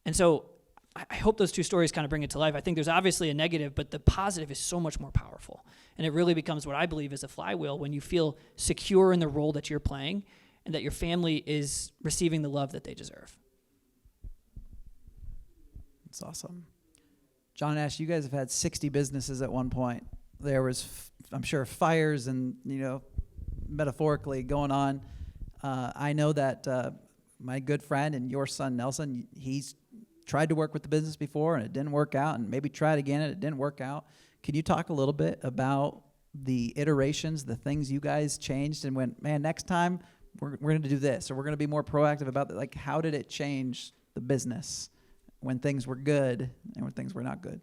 Speaker 5: And so I hope those two stories kind of bring it to life. I think there's obviously a negative, but the positive is so much more powerful. And it really becomes what I believe is a flywheel when you feel secure in the role that you're playing and that your family is receiving the love that they deserve.
Speaker 1: That's awesome. John and Ash, you guys have had 60 businesses at one point. There was, I'm sure, fires and, metaphorically going on. I know that my good friend and your son, Nelson, he's tried to work with the business before and it didn't work out, and maybe tried again and it didn't work out. Can you talk a little bit about the iterations, the things you guys changed and went, man, next time we're going to do this, or we're going to be more proactive about that? Like, how did it change the business when things were good and when things were not good?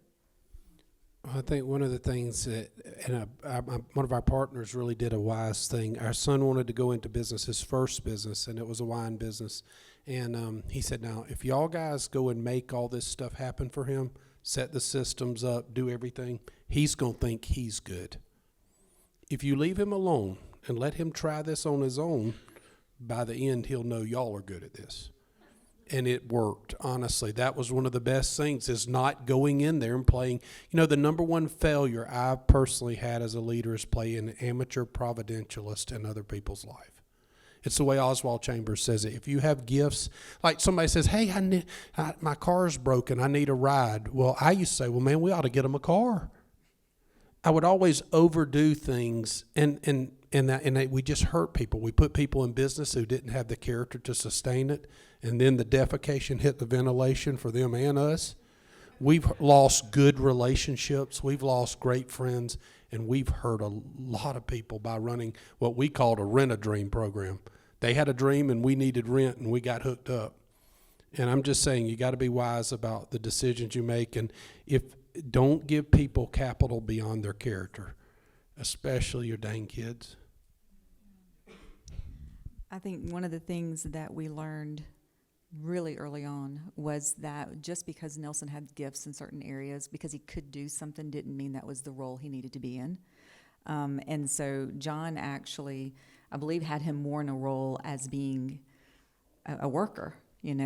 Speaker 3: I think one of the things that, one of our partners really did a wise thing. Our son wanted to go into business, his first business, and it was a wine business. And he said, now, if y'all guys go and make all this stuff happen for him, set the systems up, do everything, he's going to think he's good. If you leave him alone and let him try this on his own, by the end, he'll know y'all are good at this. And it worked, honestly. That was one of the best things, is not going in there and playing. The number one failure I've personally had as a leader is playing an amateur providentialist in other people's life. It's the way Oswald Chambers says it. If you have gifts, like somebody says, hey, my car's broken, I need a ride. Well, I used to say, well, man, we ought to get them a car. I would always overdo things, and we just hurt people. We put people in business who didn't have the character to sustain it, and then the defecation hit the ventilation for them and us. We've lost good relationships. We've lost great friends, and we've hurt a lot of people by running what we called a rent-a-dream program. They had a dream, and we needed rent, and we got hooked up. And I'm just saying, you got to be wise about the decisions you make, and don't give people capital beyond their character, especially your dang kids.
Speaker 2: I think one of the things that we learned really early on was that just because Nelson had gifts in certain areas, because he could do something, didn't mean that was the role he needed to be in. And so John actually, I believe, had him more in a role as being a worker,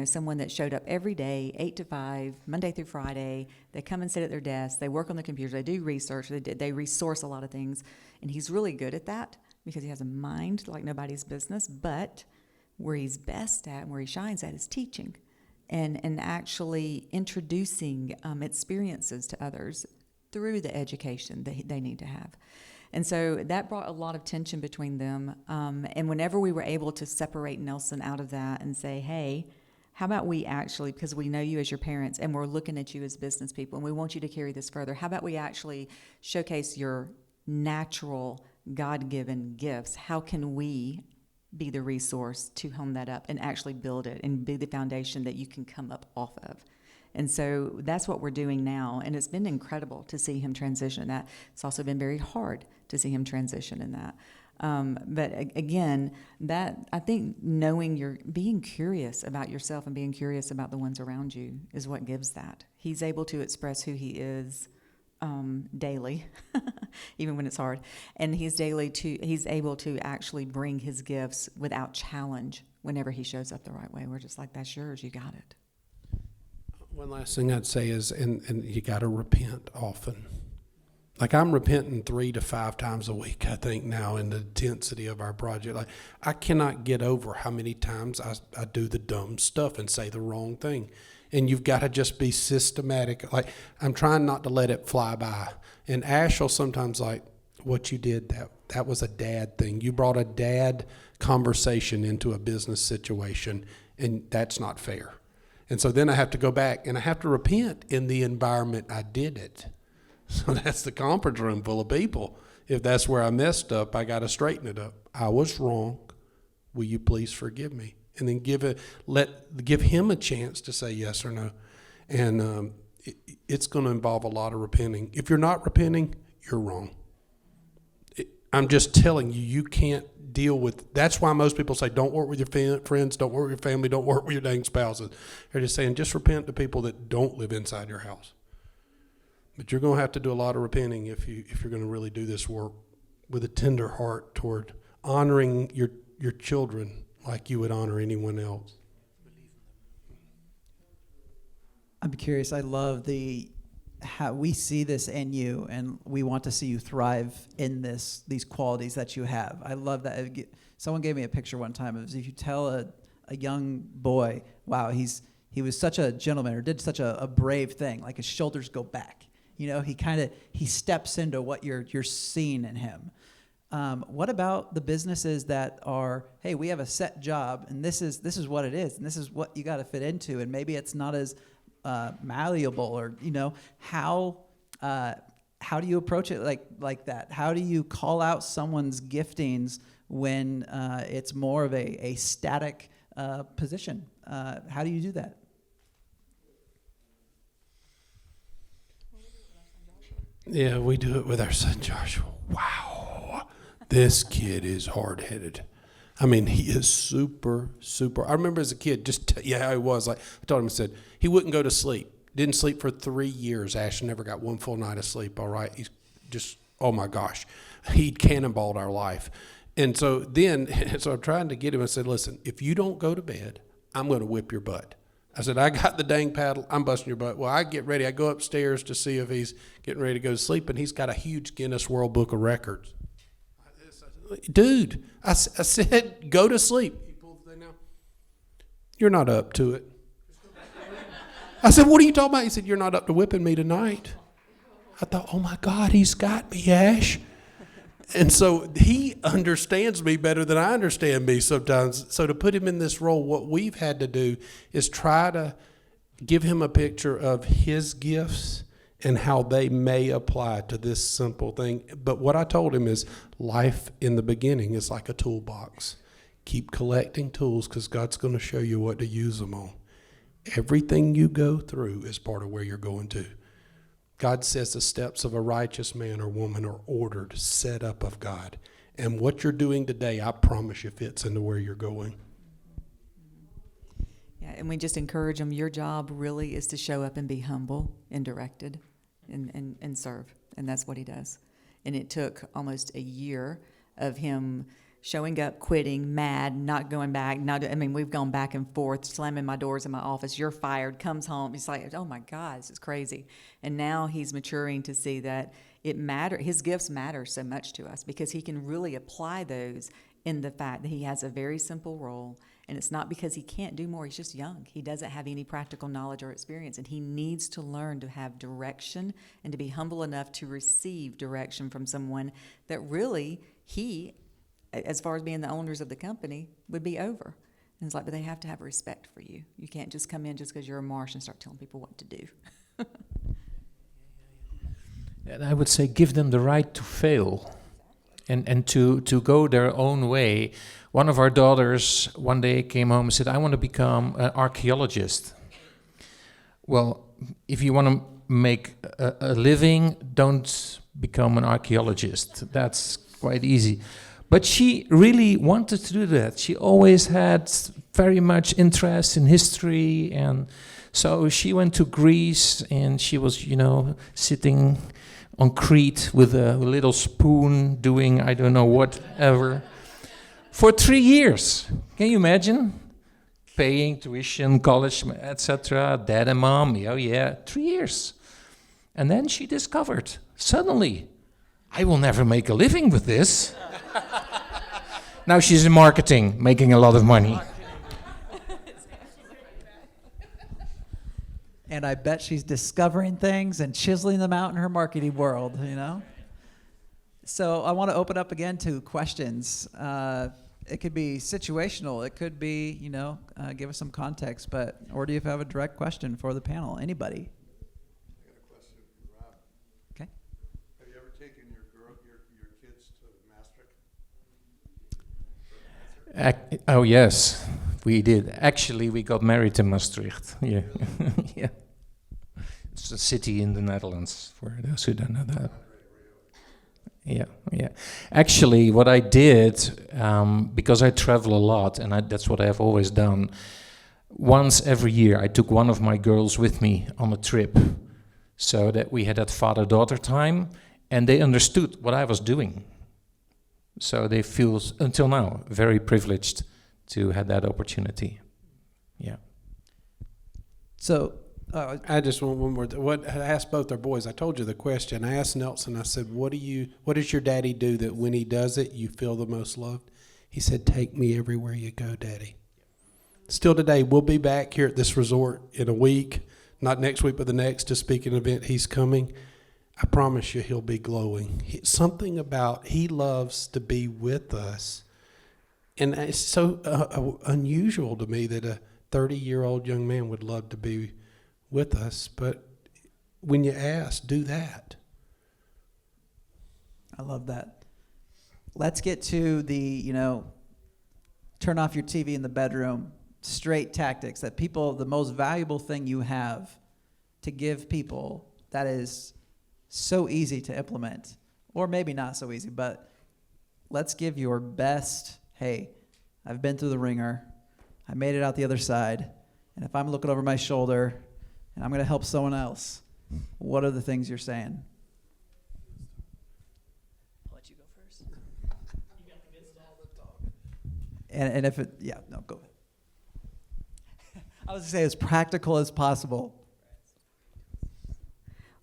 Speaker 2: someone that showed up every day, 8 to 5, Monday through Friday. They come and sit at their desk. They work on the computer. They do research. They resource a lot of things. And he's really good at that because he has a mind like nobody's business. But where he's best at and where he shines at is teaching and actually introducing experiences to others through the education that they need to have. And so that brought a lot of tension between them. And whenever we were able to separate Nelson out of that and say, hey, how about we actually, because we know you as your parents and we're looking at you as business people and we want you to carry this further, how about we actually showcase your natural God-given gifts? How can we be the resource to hone that up and actually build it and be the foundation that you can come up off of? And so that's what we're doing now, and it's been incredible to see him transition in that. It's also been very hard to see him transition in that. Again, that I think being curious about yourself and being curious about the ones around you is what gives that. He's able to express who he is daily, even when it's hard, and he's able to actually bring his gifts without challenge whenever he shows up the right way. We're just like, that's yours, you got it.
Speaker 3: One last thing I'd say is, and you got to repent often. Like, I'm repenting 3 to 5 times a week, I think, now in the intensity of our project. Like, I cannot get over how many times I do the dumb stuff and say the wrong thing. And you've got to just be systematic. Like, I'm trying not to let it fly by. And Ash will sometimes, like, what you did, that was a dad thing. You brought a dad conversation into a business situation, and that's not fair. And so then I have to go back and I have to repent in the environment I did it. So that's the conference room full of people. If that's where I messed up, I got to straighten it up. I was wrong. Will you please forgive me? And then give him a chance to say yes or no. And it's going to involve a lot of repenting. If you're not repenting, you're wrong. I'm just telling you, you can't deal with. That's why most people say, don't work with your friends, don't work with your family, don't work with your dang spouses. They're just saying, just repent to people that don't live inside your house. But you're going to have to do a lot of repenting if you're going to really do this work with a tender heart toward honoring your children like you would honor anyone else.
Speaker 1: I'm curious. I love how we see this in you, and we want to see you thrive in these qualities that you have. I love that. Someone gave me a picture one time of if you tell a young boy, wow, he was such a gentleman or did such a brave thing, like his shoulders go back. You know, he steps into what you're seeing in him. What about the businesses that are, hey, we have a set job, and this is what it is, and this is what you got to fit into, and maybe it's not as malleable, or how do you approach it like that? How do you call out someone's giftings when it's more of a static position? How do you do that?
Speaker 3: Yeah, we do it with our son Joshua. Wow, this kid is hard-headed. I mean, he is super. I remember as a kid, how he was. Like, I told him, I said, he wouldn't go to sleep. Didn't sleep for 3 years. Ash never got one full night of sleep, all right? He's just, oh my gosh. He'd cannonballed our life. And so I'm trying to get him. I said, listen, if you don't go to bed, I'm going to whip your butt. I said, I got the dang paddle. I'm busting your butt. Well, I get ready. I go upstairs to see if he's getting ready to go to sleep, and he's got a huge Guinness World Book of Records. Dude, I said, go to sleep. He pulls the thing out. You're not up to it. I said, what are you talking about? He said, you're not up to whipping me tonight. I thought, oh my God, he's got me, Ash. And so he understands me better than I understand me sometimes. So to put him in this role, what we've had to do is try to give him a picture of his gifts and how they may apply to this simple thing. But what I told him is life in the beginning is like a toolbox. Keep collecting tools because God's going to show you what to use them on. Everything you go through is part of where you're going to. God says the steps of a righteous man or woman are ordered, set up of God. And what you're doing today, I promise you, fits into where you're going.
Speaker 2: Yeah, and we just encourage them, your job really is to show up and be humble and directed and serve. And that's what he does. And it took almost a year of him showing up, quitting, mad, not going back. We've gone back and forth, slamming my doors in my office. You're fired, comes home. He's like, oh my God, this is crazy. And now he's maturing to see that his gifts matter so much to us because he can really apply those in the fact that he has a very simple role. And it's not because he can't do more. He's just young. He doesn't have any practical knowledge or experience. And he needs to learn to have direction and to be humble enough to receive direction from someone that really he, as far as being the owners of the company, would be over. And it's like, but they have to have respect for you. You can't just come in just because you're a marsh and start telling people what to do.
Speaker 4: And I would say give them the right to fail and to go their own way. One of our daughters one day came home and said, I want to become an archaeologist. Well, if you want to make a living, don't become an archaeologist. That's quite easy. But she really wanted to do that. She always had very much interest in history, and so she went to Greece, and she was, sitting on Crete with a little spoon, doing I don't know whatever, for 3 years. Can you imagine? Paying tuition, college, etc. Dad and mom, 3 years. And then she discovered, suddenly, I will never make a living with this. Now she's in marketing, making a lot of money.
Speaker 1: And I bet she's discovering things and chiseling them out in her marketing world, So I want to open up again to questions. It could be situational. It could be, give us some context. Or do you have a direct question for the panel? Anybody?
Speaker 7: I got a question for Rob.
Speaker 1: Okay.
Speaker 7: Have you ever taken your kids to Maastricht?
Speaker 4: Oh, yes, we did. Actually, we got married in Maastricht. Yeah. Yeah. It's a city in the Netherlands, for those who don't know that. Yeah. Actually, what I did, because I travel a lot, and that's what I've always done, once every year I took one of my girls with me on a trip, so that we had that father-daughter time, and they understood what I was doing. So they feel, until now, very privileged to have that opportunity. Yeah.
Speaker 1: So
Speaker 3: I just want one more. I asked both our boys. I told you the question. I asked Nelson. I said, "What does your daddy do that when he does it, you feel the most loved?" He said, "Take me everywhere you go, Daddy." Still today, we'll be back here at this resort in a week, not next week, but the next, to speak at an event. He's coming. I promise you, he'll be glowing. Something about he loves to be with us, and it's so unusual to me that a 30-year-old young man would love to be with us, but when you ask, do that.
Speaker 1: I love that. Let's get to the, turn off your TV in the bedroom, straight tactics that the most valuable thing you have to give people that is so easy to implement, or maybe not so easy, but let's give your best, hey, I've been through the ringer, I made it out the other side, and if I'm looking over my shoulder and I'm going to help someone else, what are the things you're saying?
Speaker 5: I'll let you go first. You got the good stuff.
Speaker 1: And if go ahead. I was going to say as practical as possible.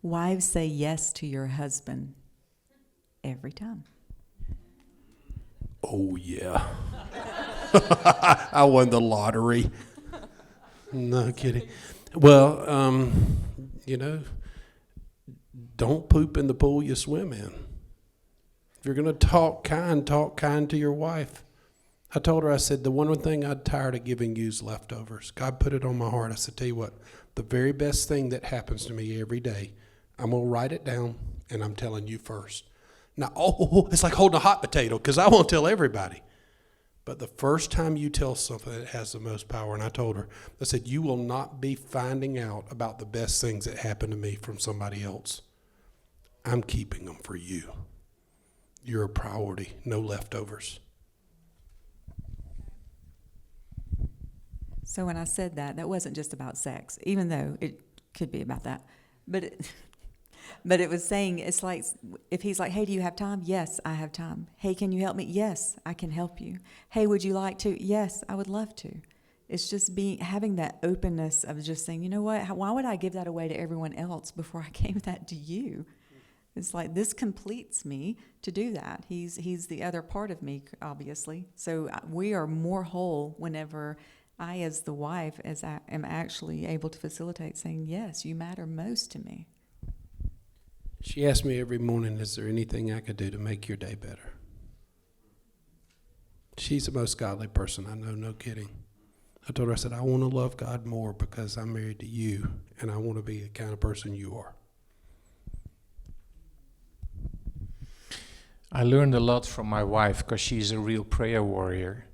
Speaker 2: Wives, say yes to your husband every time.
Speaker 3: Oh, yeah. I won the lottery. No kidding. Well, don't poop in the pool you swim in. If you're going to talk kind to your wife. I told her, I said, the one thing I'm tired of giving you is leftovers. God put it on my heart. I said, tell you what, the very best thing that happens to me every day, I'm going to write it down, and I'm telling you first. Now, it's like holding a hot potato, because I won't tell everybody. But the first time you tell something, that has the most power. And I told her, I said, you will not be finding out about the best things that happened to me from somebody else. I'm keeping them for you. You're a priority, no leftovers.
Speaker 2: So when I said that wasn't just about sex, even though it could be about that. But it was saying, it's like, if he's like, hey, do you have time? Yes, I have time. Hey, can you help me? Yes, I can help you. Hey, would you like to? Yes, I would love to. It's just having that openness of just saying, you know what, why would I give that away to everyone else before I gave that to you? It's like, this completes me to do that. He's the other part of me, obviously. So we are more whole whenever I, as the wife, am actually able to facilitate saying, yes, you matter most to me.
Speaker 3: She asked me every morning, is there anything I could do to make your day better? She's the most godly person I know, no kidding. I told her, I said, I want to love God more because I'm married to you, and I want to be the kind of person you are.
Speaker 4: I learned a lot from my wife because she's a real prayer warrior.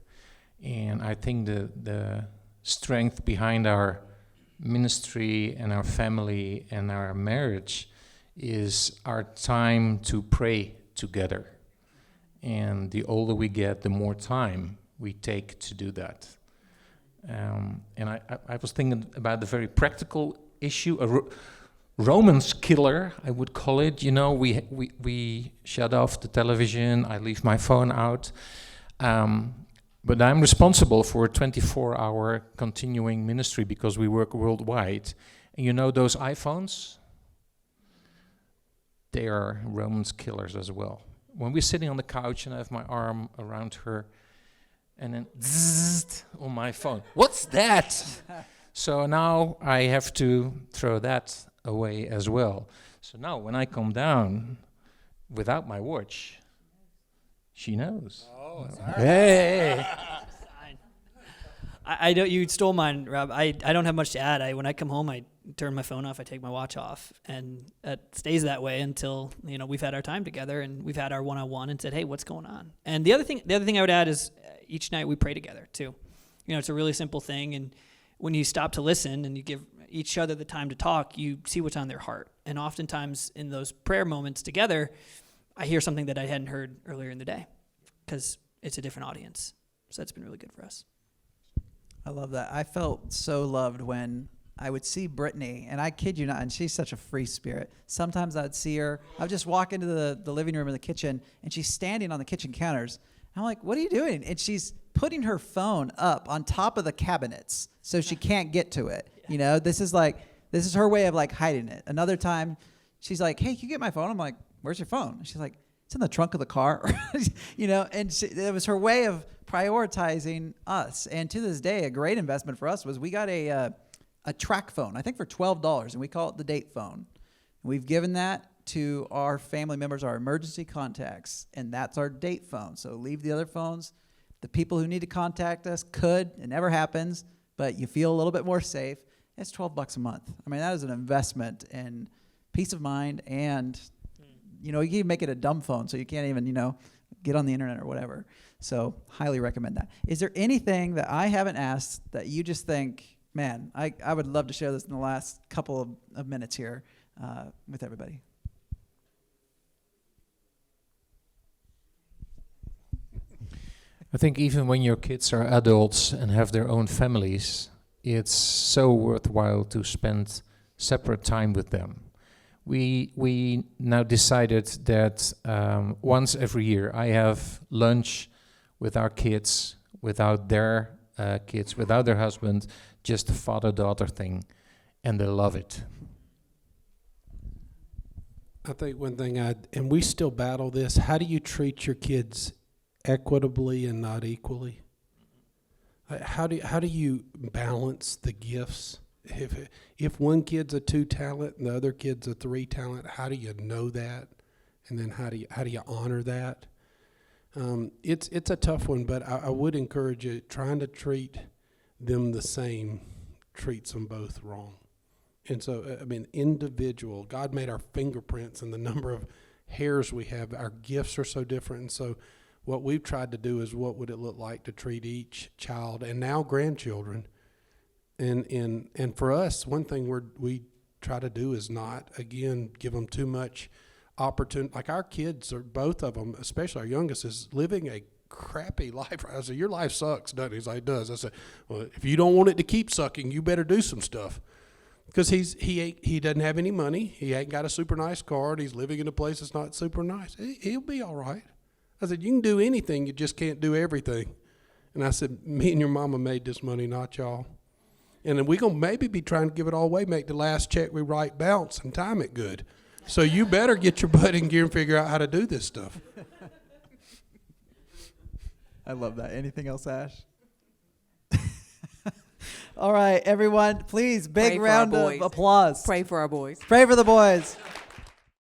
Speaker 4: And I think the strength behind our ministry and our family and our marriage is our time to pray together. and the older we get, the more time we take to do that. And I was thinking about the very practical issue, a Romance killer, I would call it. You know, we shut off the television, I leave my phone out, but I'm responsible for a 24-hour continuing ministry because we work worldwide. And you know those iPhones? They are romance killers as well. When we're sitting on the couch and I have my arm around her, and then zzzt on my phone. What's that? So now I have to throw that away as well. So now when I come down without my watch, she knows.
Speaker 5: Oh,
Speaker 4: hey!
Speaker 5: I don't. You stole mine, Rob. I don't have much to add. When I come home, I turn my phone off. I take my watch off, and it stays that way until we've had our time together and we've had our one-on-one and said, "Hey, what's going on?" And the other thing I would add is each night we pray together too. It's a really simple thing, and when you stop to listen and you give each other the time to talk, you see what's on their heart. And oftentimes in those prayer moments together, I hear something that I hadn't heard earlier in the day because it's a different audience. So that's been really good for us.
Speaker 1: I love that. I felt so loved when I would see Brittany, and I kid you not, and she's such a free spirit. Sometimes I'd see her, I would just walk into the living room or the kitchen, and she's standing on the kitchen counters. I'm like, what are you doing? And she's putting her phone up on top of the cabinets so she can't get to it. This is her way of like hiding it. Another time, she's like, hey, can you get my phone? I'm like, where's your phone? And she's like, it's in the trunk of the car. And it was her way of prioritizing us. And to this day, a great investment for us was we got a track phone, I think for $12, and we call it the date phone. We've given that to our family members, our emergency contacts, and that's our date phone. So leave the other phones. The people who need to contact us could. It never happens, but you feel a little bit more safe. It's $12 a month. I mean, that is an investment in peace of mind, and you can make it a dumb phone, so you can't even get on the internet or whatever. So highly recommend that. Is there anything that I haven't asked that you just think, man, I would love to share this in the last couple of minutes here with everybody?
Speaker 4: I think even when your kids are adults and have their own families, it's so worthwhile to spend separate time with them. We now decided that once every year I have lunch with our kids, without their kids, without their husband, just a father-daughter thing, and they love it.
Speaker 3: I think one thing and we still battle this, how do you treat your kids equitably and not equally? How do you balance the gifts? If one kid's a 2 talent and the other kid's a 3 talent, how do you know that? And then how do you honor that? It's a tough one, but I would encourage you, trying to treat them the same treats them both wrong. And so, individual, God made our fingerprints and the number of hairs we have. Our gifts are so different. And so what we've tried to do is what would it look like to treat each child and now grandchildren. And for us, one thing we try to do is not, again, give them too much opportunity. Like our kids, are both of them, especially our youngest, is living a crappy life. I said, your life sucks, doesn't it? He's like, it does. I said, well, if you don't want it to keep sucking, you better do some stuff. Because he doesn't have any money. He ain't got a super nice car, and he's living in a place that's not super nice. He'll be all right. I said, you can do anything, you just can't do everything. And I said, me and your mama made this money, not y'all. And then we're going to maybe be trying to give it all away, make the last check we write bounce and time it good. So you better get your butt in gear and figure out how to do this stuff.
Speaker 1: I love that. Anything else, Ash? All right, everyone, please, big round of applause.
Speaker 2: Pray for our boys.
Speaker 1: Pray for the boys.